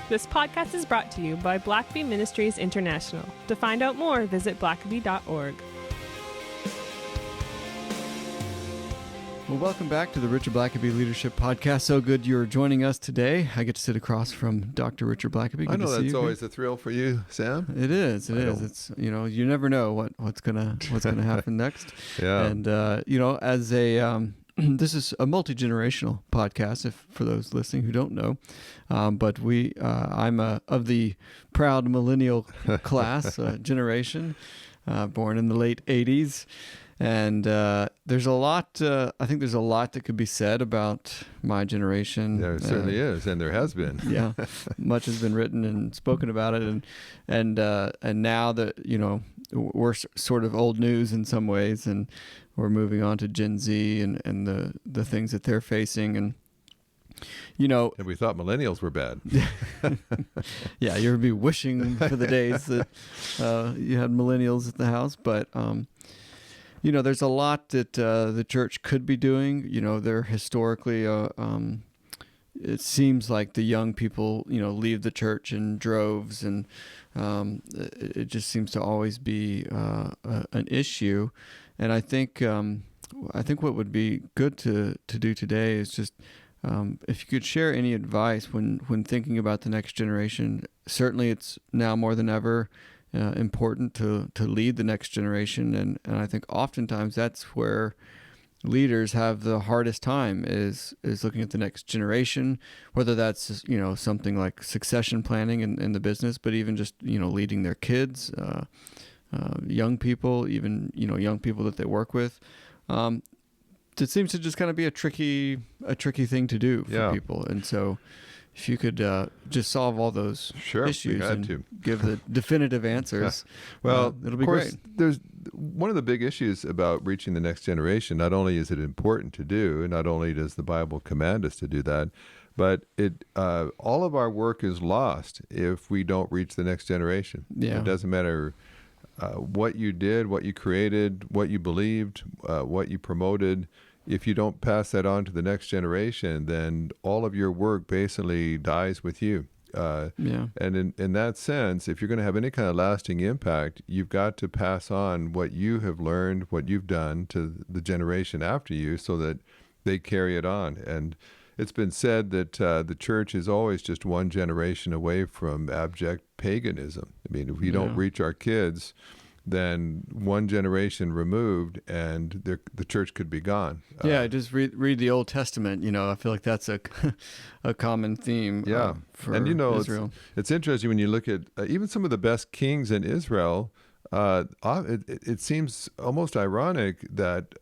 This podcast is brought to you by Blackaby Ministries International. To find out more, visit blackaby.org. Well, welcome back to the Richard Blackaby Leadership Podcast. So good you're joining us today. I get to sit across from Dr. Richard Blackaby. I know that's always a thrill for you, Sam. It is. It's you never know what's gonna happen next. Yeah. And as a this is a multi-generational podcast. If for those listening who don't know, but I'm of the proud millennial class generation, born in the late '80s. And there's a lot. I think there's a lot that could be said about my generation. There certainly is, and there has been. Yeah, much has been written and spoken about it, and now that we're sort of old news in some ways, and we're moving on to Gen Z and the things that they're facing, and and we thought millennials were bad. Yeah, you would be wishing for the days that you had millennials at the house, but. There's a lot that the church could be doing. They're historically, it seems like the young people, leave the church in droves, and it just seems to always be an issue. And I think what would be good to do today is just if you could share any advice when thinking about the next generation. Certainly, it's now more than ever. Important to lead the next generation, and I think oftentimes that's where leaders have the hardest time is looking at the next generation, whether that's something like succession planning in the business, but even just leading their kids, young people, even young people that they work with. It seems to just kind of be a tricky thing to do for people, and so. If you could just solve all those issues and give the definitive answers, well, it'll be of course, great. There's one of the big issues about reaching the next generation. Not only is it important to do, and not only does the Bible command us to do that, but all of our work is lost if we don't reach the next generation. Yeah. It doesn't matter what you did, what you created, what you believed, what you promoted. If you don't pass that on to the next generation, then all of your work basically dies with you. And in that sense, if you're going to have any kind of lasting impact, you've got to pass on what you have learned, what you've done to the generation after you so that they carry it on. And it's been said that the church is always just one generation away from abject paganism. I mean, if we don't reach our kids, then one generation removed and the church could be gone. Just read the Old Testament. I feel like that's a common theme for Israel. It's interesting when you look at even some of the best kings in Israel. It seems almost ironic that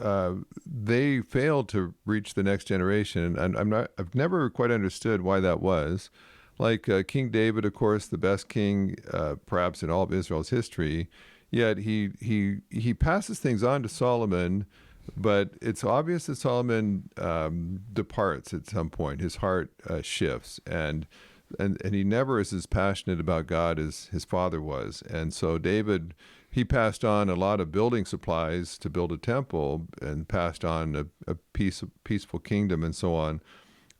they failed to reach the next generation, and I've never quite understood why that was. Like King David, of course, the best king perhaps in all of Israel's history. Yet he passes things on to Solomon, but it's obvious that Solomon departs at some point. His heart shifts, and he never is as passionate about God as his father was. And so David, he passed on a lot of building supplies to build a temple, and passed on a peaceful kingdom and so on,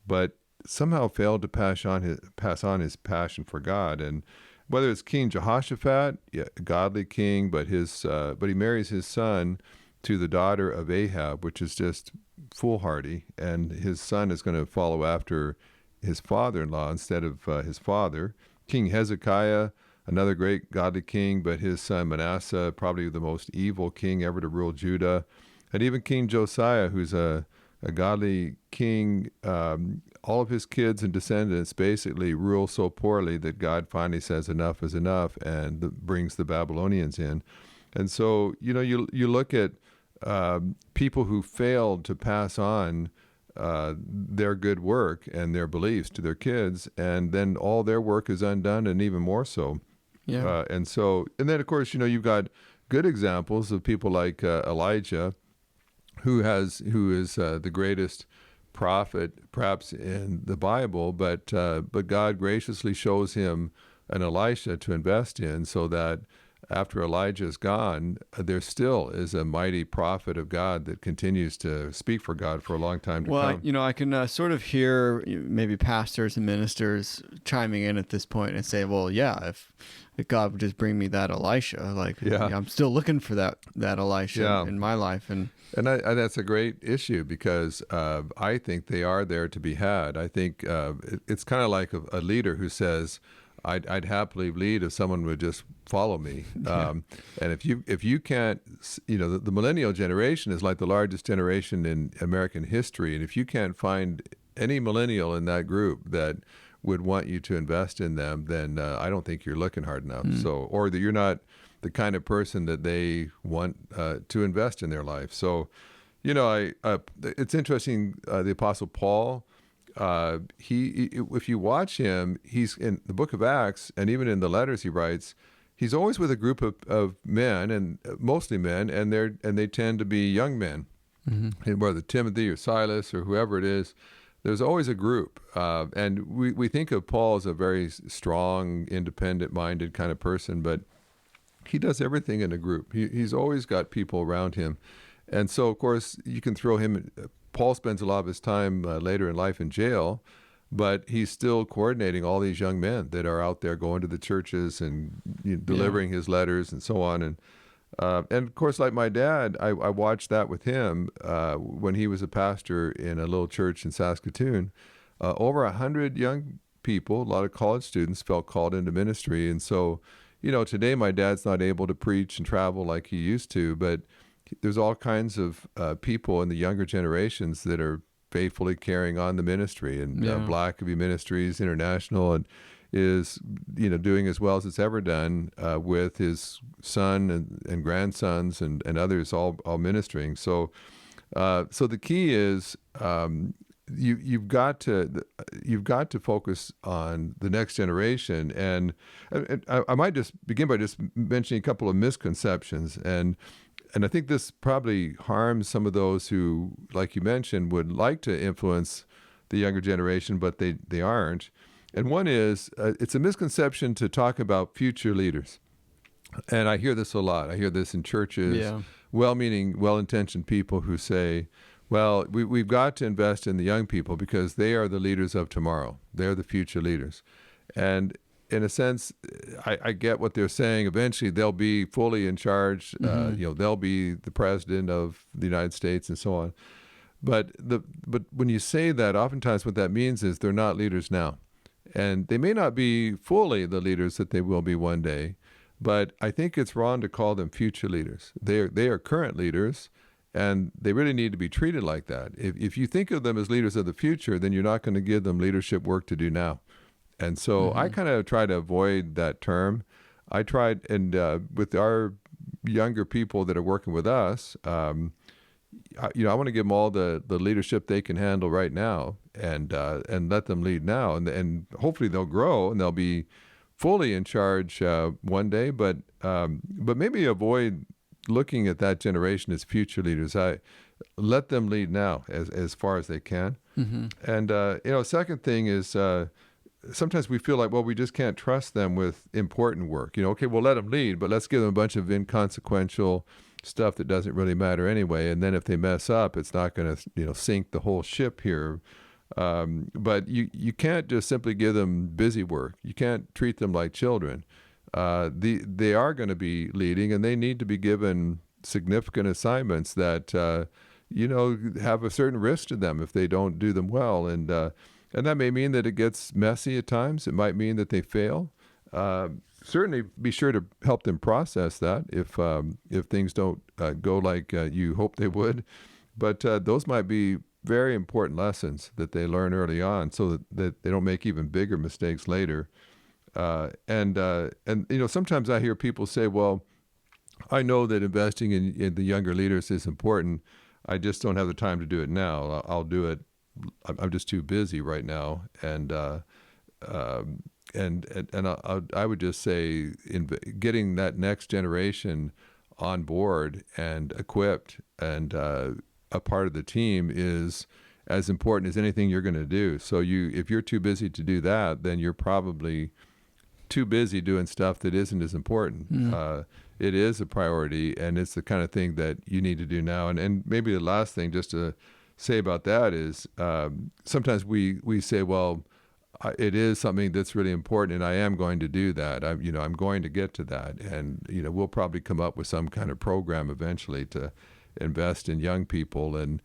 but somehow failed to pass on his passion for God. And whether it's King Jehoshaphat, a godly king, but he marries his son to the daughter of Ahab, which is just foolhardy, and his son is going to follow after his father-in-law instead of his father. King Hezekiah, another great godly king, but his son Manasseh, probably the most evil king ever to rule Judah. And even King Josiah, who's a godly king, all of his kids and descendants basically rule so poorly that God finally says enough is enough and brings the Babylonians in. And so, you look at people who failed to pass on their good work and their beliefs to their kids, and then all their work is undone, and even more so. Yeah. And then, of course, you've got good examples of people like Elijah, who is the greatest prophet perhaps in the Bible, but God graciously shows him an Elisha to invest in, so that after Elijah is gone, there still is a mighty prophet of God that continues to speak for God for a long time to Well, come. I can sort of hear maybe pastors and ministers chiming in at this point and say, well, yeah, if God would just bring me that Elisha, like, Yeah. I'm still looking for that Elisha Yeah. in my life. And that's a great issue because I think they are there to be had. I think it's kind of like a leader who says, I'd happily lead if someone would just follow me. And if you can't, the millennial generation is like the largest generation in American history. And if you can't find any millennial in that group that would want you to invest in them, then I don't think you're looking hard enough. Or that you're not the kind of person that they want to invest in their life. So, it's interesting. The Apostle Paul, if you watch him, he's in the book of Acts and even in the letters he writes, he's always with a group of men, and mostly men, and they tend to be young men. And whether Timothy or Silas or whoever it is, there's always a group. And we think of Paul as a very strong, independent-minded kind of person, but he does everything in a group. He's always got people around him. And so, of course, you can throw him. Paul spends a lot of his time later in life in jail, but he's still coordinating all these young men that are out there going to the churches and delivering his letters and so on. And of course, like my dad, I watched that with him when he was a pastor in a little church in Saskatoon. Over 100 young people, a lot of college students, felt called into ministry. And so, today my dad's not able to preach and travel like he used to, but there's all kinds of people in the younger generations that are faithfully carrying on the ministry. And Blackaby Ministries International and is doing as well as it's ever done with his son and grandsons and others all ministering. So the key is you've got to focus on the next generation. And I might just begin by just mentioning a couple of misconceptions. And I think this probably harms some of those who, like you mentioned, would like to influence the younger generation, but they aren't. And one is, it's a misconception to talk about future leaders. And I hear this a lot. I hear this in churches, well-meaning, well-intentioned people who say, well, we've got to invest in the young people because they are the leaders of tomorrow. They're the future leaders. And in a sense, I get what they're saying. Eventually, they'll be fully in charge. They'll be the president of the United States and so on. But when you say that, oftentimes what that means is they're not leaders now. And they may not be fully the leaders that they will be one day. But I think it's wrong to call them future leaders. They are current leaders, and they really need to be treated like that. If you think of them as leaders of the future, then you're not going to give them leadership work to do now. And so I kind of try to avoid that term. I tried, and with our younger people that are working with us, I want to give them all the leadership they can handle right now, and let them lead now, and hopefully they'll grow and they'll be fully in charge one day. But maybe avoid looking at that generation as future leaders. I let them lead now as far as they can. And second thing is. Sometimes we feel like, well, we just can't trust them with important work. Okay, we'll let them lead, but let's give them a bunch of inconsequential stuff that doesn't really matter anyway. And then if they mess up, it's not going to, sink the whole ship here. But you can't just simply give them busy work. You can't treat them like children. They are going to be leading, and they need to be given significant assignments that, have a certain risk to them if they don't do them well. And that may mean that it gets messy at times. It might mean that they fail. Certainly be sure to help them process that if things don't go like you hope they would. But those might be very important lessons that they learn early on so that they don't make even bigger mistakes later. And sometimes I hear people say, well, I know that investing in the younger leaders is important. I just don't have the time to do it now. I'll do it. I'm just too busy right now, and I would just say in getting that next generation on board and equipped and a part of the team is as important as anything you're going to do. So if you're too busy to do that, then you're probably too busy doing stuff that isn't as important. It is a priority, and it's the kind of thing that you need to do now. And maybe the last thing just to say about that is sometimes we say, well, it is something that's really important, and I am going to do that. I'm going to get to that, and we'll probably come up with some kind of program eventually to invest in young people. And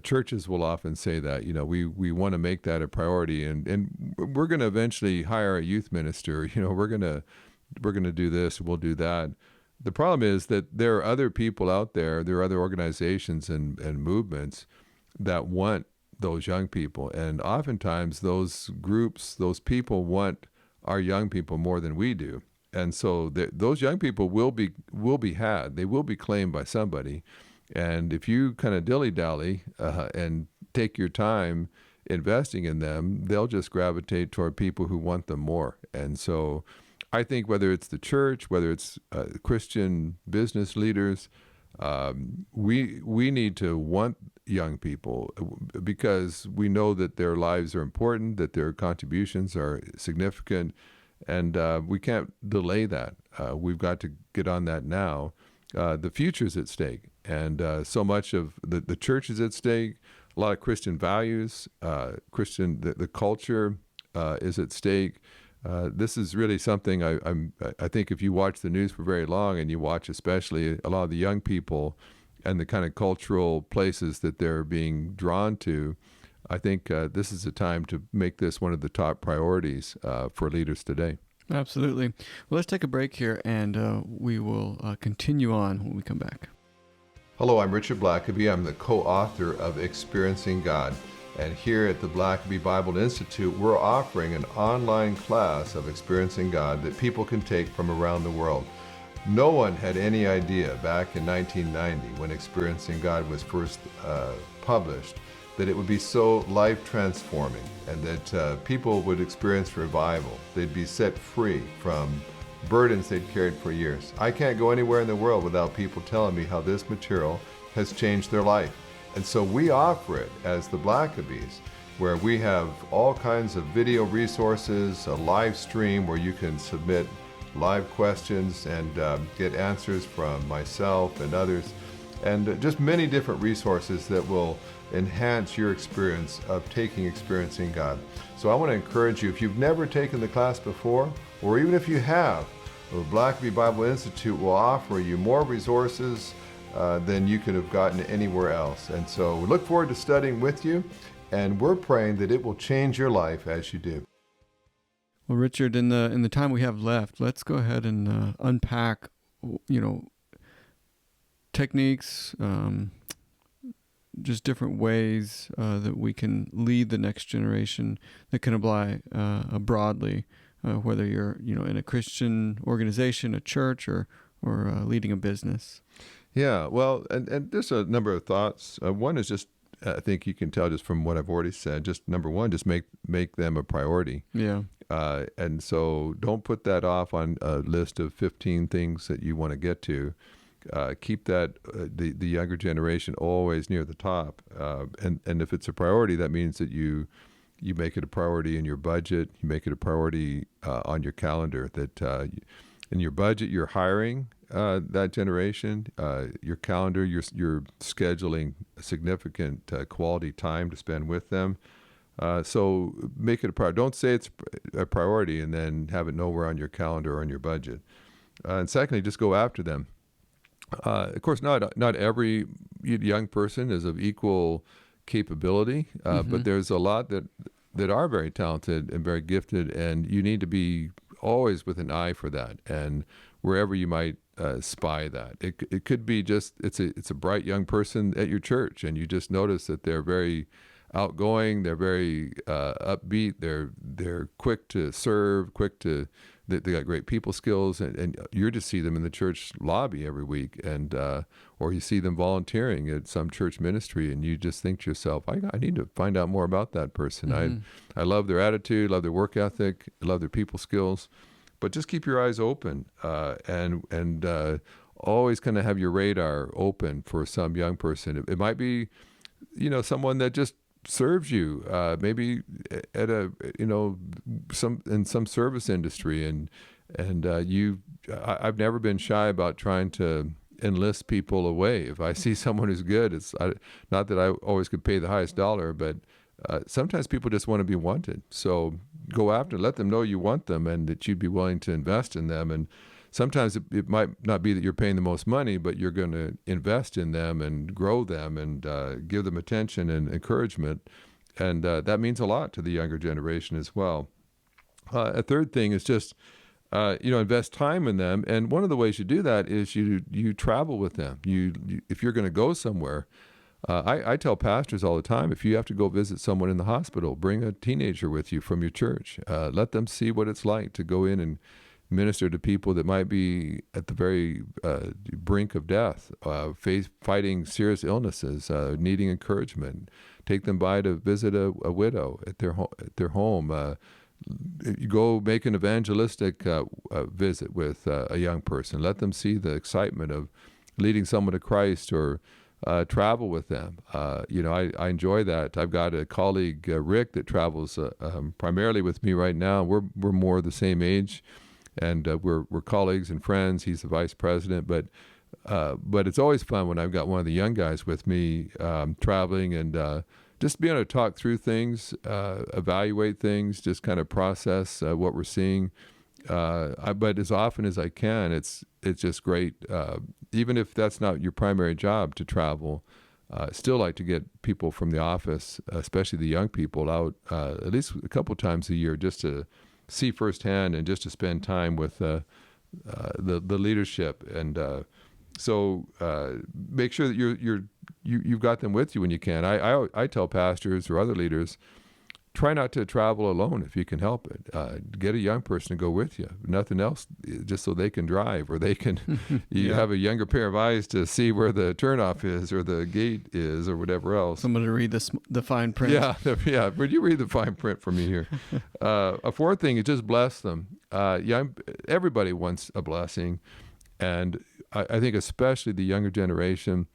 churches will often say that we want to make that a priority, and we're going to eventually hire a youth minister. We're going to do this, we'll do that. The problem is that there are other people out there, there are other organizations and movements that want those young people. And oftentimes those groups, those people want our young people more than we do. And so those young people will be had. They will be claimed by somebody. And if you kind of dilly-dally and take your time investing in them, they'll just gravitate toward people who want them more. And so I think whether it's the church, whether it's Christian business leaders, we need to want young people because we know that their lives are important, that their contributions are significant, and we can't delay that. We've got to get on that now. The future's at stake, and so much of the church is at stake. A lot of Christian values, the culture is at stake. This is really something I think if you watch the news for very long, and you watch especially a lot of the young people and the kind of cultural places that they're being drawn to, I think this is a time to make this one of the top priorities for leaders today. Absolutely. Well, let's take a break here, and we will continue on when we come back. Hello, I'm Richard Blackaby. I'm the co-author of Experiencing God. And here at the Blackaby Bible Institute, we're offering an online class of Experiencing God that people can take from around the world. No one had any idea back in 1990 when Experiencing God was first published that it would be so life-transforming and that people would experience revival. They'd be set free from burdens they'd carried for years. I can't go anywhere in the world without people telling me how this material has changed their life. And so we offer it as the Blackabys, where we have all kinds of video resources, a live stream where you can submit live questions and get answers from myself and others, and just many different resources that will enhance your experience of Experiencing God. So I want to encourage you, if you've never taken the class before, or even if you have, the Blackaby Bible Institute will offer you more resources than you could have gotten anywhere else. And so we look forward to studying with you, and we're praying that it will change your life as you do. Well, Richard, in the time we have left, let's go ahead and unpack, techniques, just different ways that we can lead the next generation that can apply broadly, whether you're in a Christian organization, a church, or leading a business. Yeah, well, and there's a number of thoughts. One is just, I think you can tell just from what I've already said, just number one, just make them a priority. Yeah. And so don't put that off on a list of 15 things that you want to get to. Keep that, the younger generation always near the top. And if it's a priority, that means that you make it a priority in your budget, you make it a priority on your calendar, that in your budget, you're hiring that generation, your calendar, you're scheduling a significant quality time to spend with them. So make it a priority. Don't say it's a priority and then have it nowhere on your calendar or on your budget. And secondly, just go after them. Of course, not every young person is of equal capability, but there's a lot that are very talented and very gifted, and you need to be always with an eye for that. And wherever you might spy that, it could be just it's a bright young person at your church, and you just notice that they're very outgoing, they're very upbeat, they're quick to serve, they got great people skills, and you just see them in the church lobby every week, and or you see them volunteering at some church ministry, and you just think to yourself, I need to find out more about that person. I love their attitude, love their work ethic, love their people skills, but just keep your eyes open and always kind of have your radar open for some young person. It might be, someone that just serves you, maybe at a some service industry, and I've never been shy about trying to enlist people away. If I see someone who's good, not that I always could pay the highest dollar, but sometimes people just want to be wanted. So go after, let them know you want them and that you'd be willing to invest in them. And sometimes it might not be that you're paying the most money, but you're going to invest in them and grow them and give them attention and encouragement. And that means a lot to the younger generation as well. A third thing is just, invest time in them. And one of the ways you do that is you travel with them. If you're going to go somewhere, I tell pastors all the time, if you have to go visit someone in the hospital, bring a teenager with you from your church. Let them see what it's like to go in and minister to people that might be at the very brink of death, fighting serious illnesses, needing encouragement. Take them by to visit a widow at their home. You go make an evangelistic visit with a young person. Let them see the excitement of leading someone to Christ, or travel with them. I enjoy that. I've got a colleague, Rick, that travels primarily with me right now. We're more the same age, and we're colleagues and friends. He's the vice president, but it's always fun when I've got one of the young guys with me traveling, and just being able to talk through things, evaluate things, just kind of process what we're seeing. But as often as I can, it's just great. Even if that's not your primary job to travel, I still like to get people from the office, especially the young people, out at least a couple times a year, just to see firsthand and just to spend time with the leadership. And so make sure that you've got them with you when you can. I tell pastors or other leaders, try not to travel alone if you can help it. Get a young person to go with you. Nothing else, just so they can drive, or they can you have a younger pair of eyes to see where the turnoff is or the gate is or whatever else. Someone to read the fine print. Yeah. Would you read the fine print for me here? A fourth thing is just bless them. Everybody wants a blessing, and I think especially the younger generation.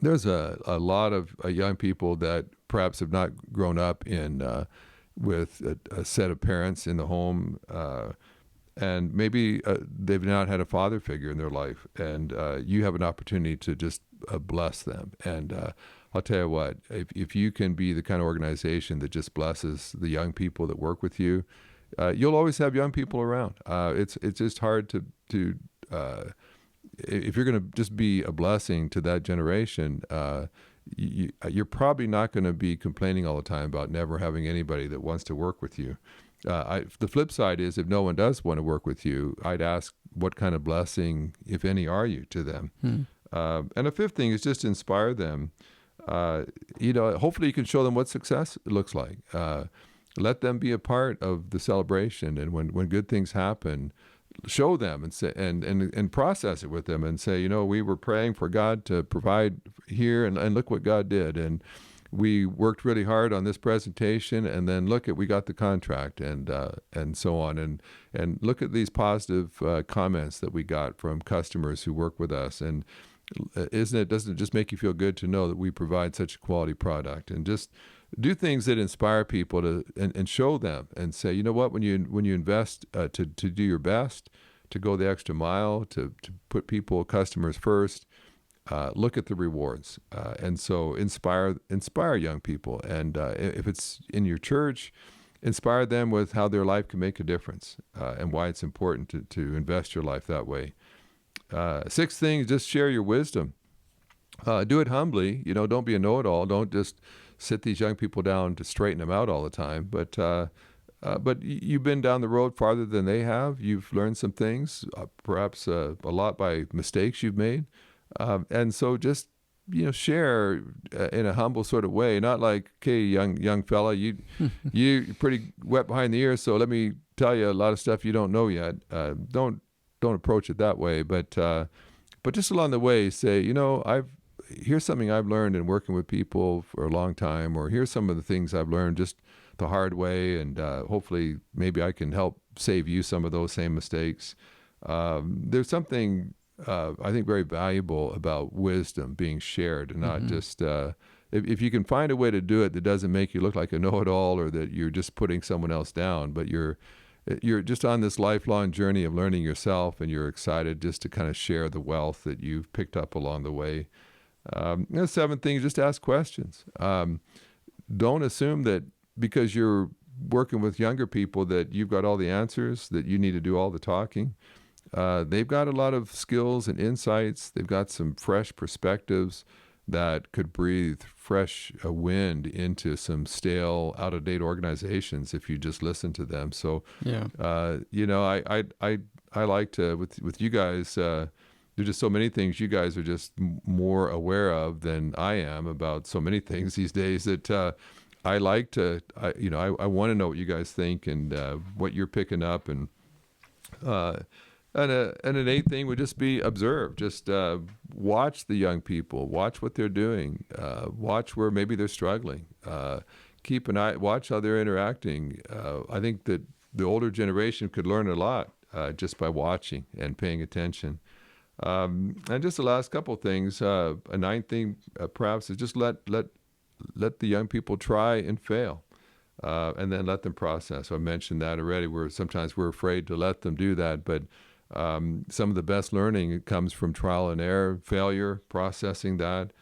There's a lot of young people that perhaps have not grown up with a set of parents in the home, and maybe they've not had a father figure in their life, and you have an opportunity to just bless them. And I'll tell you what, if you can be the kind of organization that just blesses the young people that work with you, you'll always have young people around. It's just hard to if you're going to just be a blessing to that generation, you're probably not going to be complaining all the time about never having anybody that wants to work with you. The flip side is, if no one does want to work with you, I'd ask, what kind of blessing, if any, are you to them? And a fifth thing is just inspire them. Hopefully you can show them what success looks like. Let them be a part of the celebration, and when good things happen, show them and say and process it with them and say, we were praying for God to provide here, and look what God did, and we worked really hard on this presentation, and then we got the contract, and so on, and look at these positive comments that we got from customers who work with us, and doesn't it just make you feel good to know that we provide such a quality product? And just do things that inspire people to and show them and say, you know what, when you invest to do your best, to go the extra mile, to put customers first, look at the rewards. And so inspire young people. And if it's in your church, inspire them with how their life can make a difference, and why it's important to invest your life that way. Sixth thing, just share your wisdom. Do it humbly. Don't be a know-it-all. Don't just sit these young people down to straighten them out all the time. But you've been down the road farther than they have. You've learned some things, perhaps a lot by mistakes you've made. And so just, share in a humble sort of way, not like, okay, young fella, you're pretty wet behind the ears, so let me tell you a lot of stuff you don't know yet. Don't approach it that way, but just along the way, say, here's something I've learned in working with people for a long time, or here's some of the things I've learned just the hard way, and hopefully maybe I can help save you some of those same mistakes. There's something I think very valuable about wisdom being shared, and not just if you can find a way to do it that doesn't make you look like a know-it-all or that you're just putting someone else down, but you're just on this lifelong journey of learning yourself, and you're excited just to kind of share the wealth that you've picked up along the way. The seventh thing is just ask questions. Don't assume that because you're working with younger people that you've got all the answers, that you need to do all the talking. They've got a lot of skills and insights. They've got some fresh perspectives that could breathe fresh wind into some stale, out-of-date organizations if you just listen to them. So, I like to, with you guys, there's just so many things you guys are just more aware of than I am about so many things these days that I like to, I want to know what you guys think and what you're picking up. And an eighth thing would just be observe. Just watch the young people, watch what they're doing, watch where maybe they're struggling. Keep an eye, watch how they're interacting. I think that the older generation could learn a lot just by watching and paying attention. And just the last couple of things, a ninth thing perhaps is just let the young people try and fail, and then let them process. So I mentioned that already. Sometimes we're afraid to let them do that, but some of the best learning comes from trial and error, failure, processing that,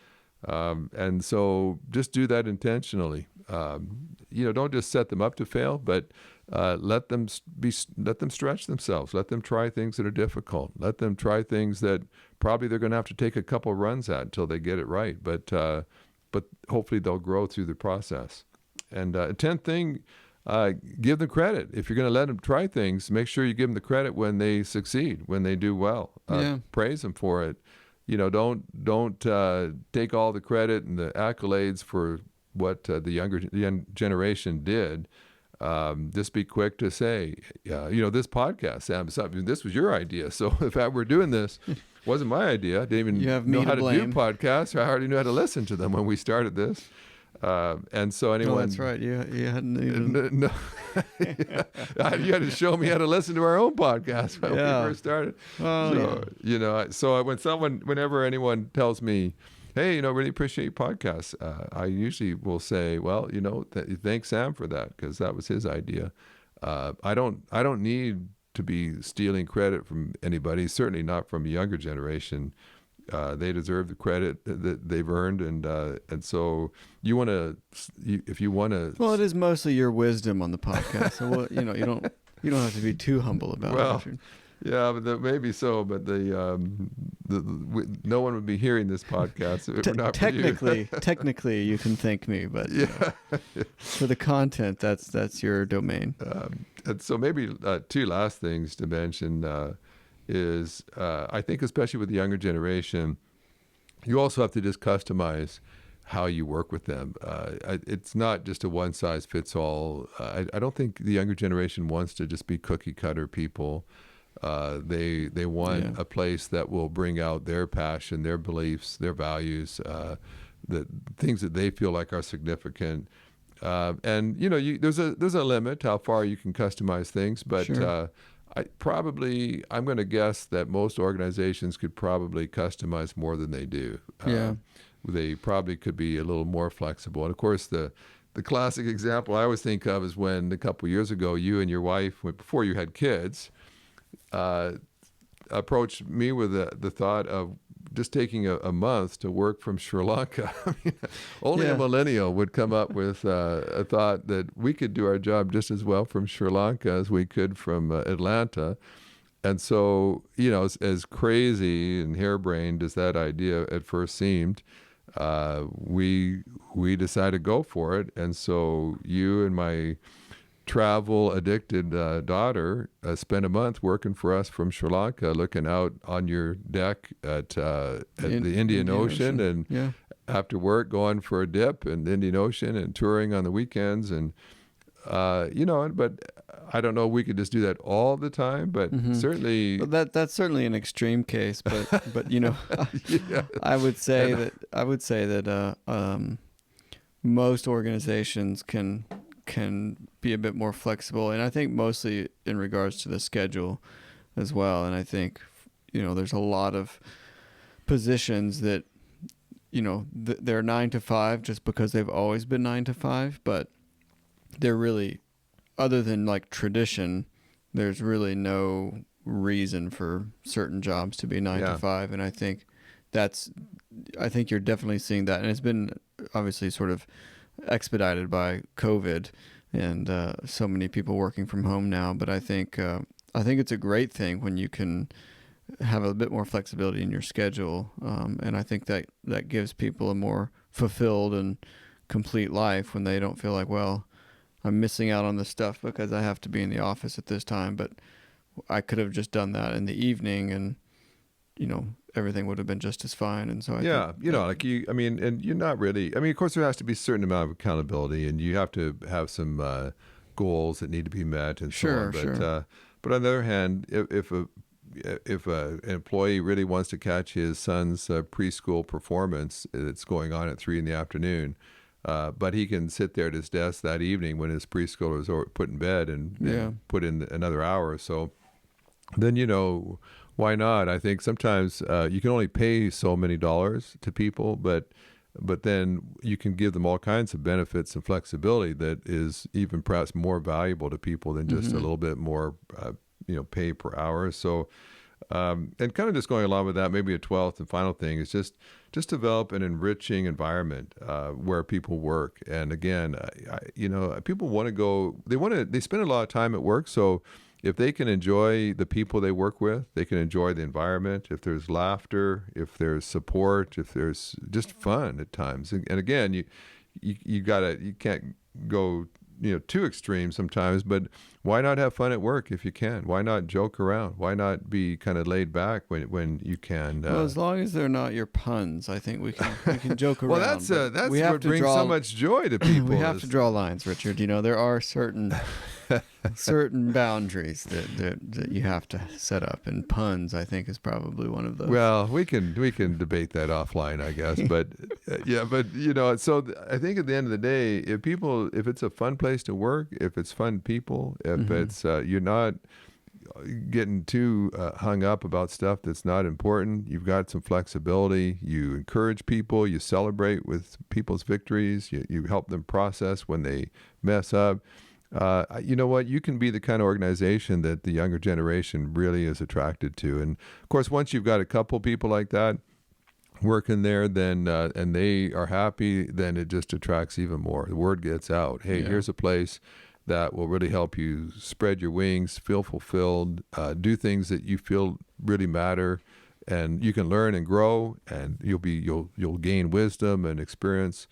and so just do that intentionally. Don't just set them up to fail, but let them stretch themselves. Let them try things that are difficult. Let them try things that probably they're going to have to take a couple runs at until they get it right. But hopefully they'll grow through the process. And 10th thing, give them credit. If you're going to let them try things, make sure you give them the credit when they succeed, when they do well. Praise them for it. Don't take all the credit and the accolades for what the younger generation did. Just be quick to say, this podcast, Sam, this was your idea. So if I were doing this, wasn't my idea. I didn't even know how to do podcasts. I already knew how to listen to them when we started this. And so anyone... Oh, that's right. You hadn't even... No. You had to show me how to listen to our own podcast when we first started. So whenever anyone tells me, hey, really appreciate your podcast, I usually will say, well, thanks Sam for that, because that was his idea. I don't need to be stealing credit from anybody, certainly not from a younger generation. They deserve the credit that they've earned, and so if you want to. Well, it is mostly your wisdom on the podcast, so you don't have to be too humble about it. Richard. Yeah, but maybe so. But no one would be hearing this podcast if it were not for you. Technically, you can thank me, but for the content, that's your domain. And so maybe two last things to mention is I think especially with the younger generation, you also have to just customize how you work with them. It's not just a one size fits all. I don't think the younger generation wants to just be cookie cutter people. They want a place that will bring out their passion, their beliefs, their values, the things that they feel like are significant. And there's a limit how far you can customize things, but sure. I'm going to guess that most organizations could probably customize more than they do. They probably could be a little more flexible. And of course, the classic example I always think of is when a couple years ago, you and your wife, before you had kids, approached me with the thought of just taking a month to work from Sri Lanka. Only a millennial would come up with a thought that we could do our job just as well from Sri Lanka as we could from Atlanta. And so, as crazy and harebrained as that idea at first seemed, we decided to go for it. And so you and my travel addicted daughter spent a month working for us from Sri Lanka, looking out on your deck at the Indian Ocean, and after work going for a dip in the Indian Ocean and touring on the weekends. And but I don't know if we could just do that all the time, but certainly that's certainly an extreme case, but I would say that most organizations can be a bit more flexible, and I think mostly in regards to the schedule as well. And I think there's a lot of positions that they're 9 to 5 just because they've always been 9 to 5, but they're really, other than like tradition, there's really no reason for certain jobs to be 9 Yeah. to 5. And I think you're definitely seeing that. And it's been obviously sort of expedited by COVID and so many people working from home now. But I think it's a great thing when you can have a bit more flexibility in your schedule. And I think that gives people a more fulfilled and complete life when they don't feel like, well, I'm missing out on this stuff because I have to be in the office at this time, but I could have just done that in the evening and, everything would have been just as fine. And so I think, and you're not really, of course there has to be a certain amount of accountability and you have to have some goals that need to be met and so on. But on the other hand, if an employee really wants to catch his son's preschool performance that's going on at 3 p.m, but he can sit there at his desk that evening when his preschooler is put in bed and put in another hour or so, then, why not? I think sometimes you can only pay so many dollars to people, but then you can give them all kinds of benefits and flexibility that is even perhaps more valuable to people than just a little bit more, pay per hour. So, and kind of just going along with that, maybe a 12th and final thing is just develop an enriching environment where people work. And again, people want to go, they spend a lot of time at work. So if they can enjoy the people they work with, they can enjoy the environment. If there's laughter, if there's support, if there's just fun at times. And again, you can't go too extreme sometimes, but why not have fun at work if you can? Why not joke around? Why not be kind of laid back when you can? Well, as long as they're not your puns, I think we can joke around. Well, that's what brings so much joy to people. We have to draw lines, Richard. There are certain boundaries that you have to set up, and puns, I think, is probably one of those. Well, we can debate that offline, I guess, but so I think at the end of the day, if it's a fun place to work, if it's fun people, if it's you're not getting too hung up about stuff that's not important, you've got some flexibility, you encourage people, you celebrate with people's victories, you help them process when they mess up. You know what? You can be the kind of organization that the younger generation really is attracted to. And of course, once you've got a couple people like that working there, then and they are happy, then it just attracts even more. The word gets out. Hey, here's a place that will really help you spread your wings, feel fulfilled, do things that you feel really matter, and you can learn and grow, and you'll gain wisdom and experience.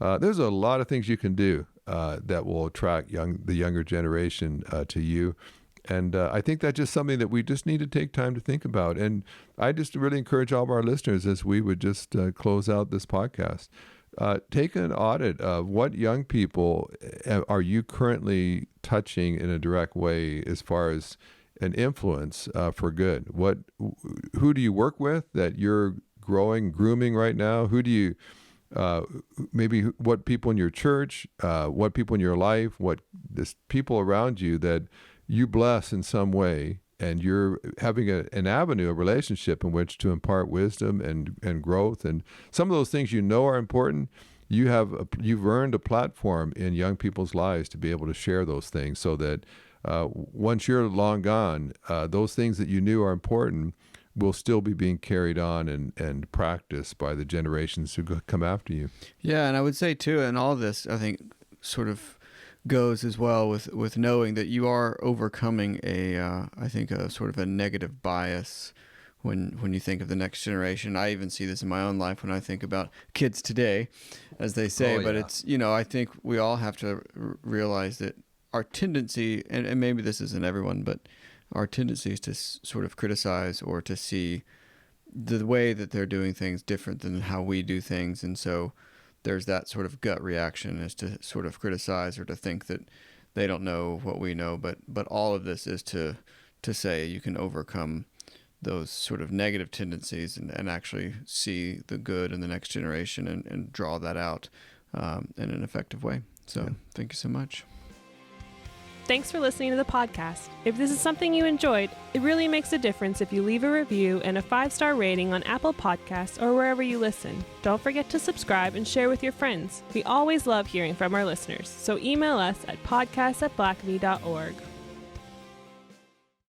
There's a lot of things you can do that will attract the younger generation to you. And I think that's just something that we just need to take time to think about. And I just really encourage all of our listeners, as we would just close out this podcast, take an audit of what young people are you currently touching in a direct way as far as an influence for good. Who do you work with that you're grooming right now? Who do you maybe what people in your church, what people in your life, people around you that you bless in some way, and you're having an avenue, a relationship in which to impart wisdom and growth, and some of those things are important. You've earned a platform in young people's lives to be able to share those things, so that once you're long gone, those things that you knew are important will still be being carried on and practiced by the generations who come after you. Yeah, and I would say too, and all this, I think, sort of goes as well with knowing that you are overcoming I think a sort of a negative bias when you think of the next generation. I even see this in my own life when I think about kids today, as they say. It's, I think we all have to realize that our tendency, and maybe this isn't everyone, but our tendency is to sort of criticize or to see the way that they're doing things different than how we do things. And so there's that sort of gut reaction is to sort of criticize or to think that they don't know what we know. But all of this is to say you can overcome those sort of negative tendencies and actually see the good in the next generation and draw that out in an effective way. So Thank you so much. Thanks for listening to the podcast. If this is something you enjoyed, it really makes a difference if you leave a review and a 5-star rating on Apple Podcasts or wherever you listen. Don't forget to subscribe and share with your friends. We always love hearing from our listeners, so email us at podcast@blackaby.org.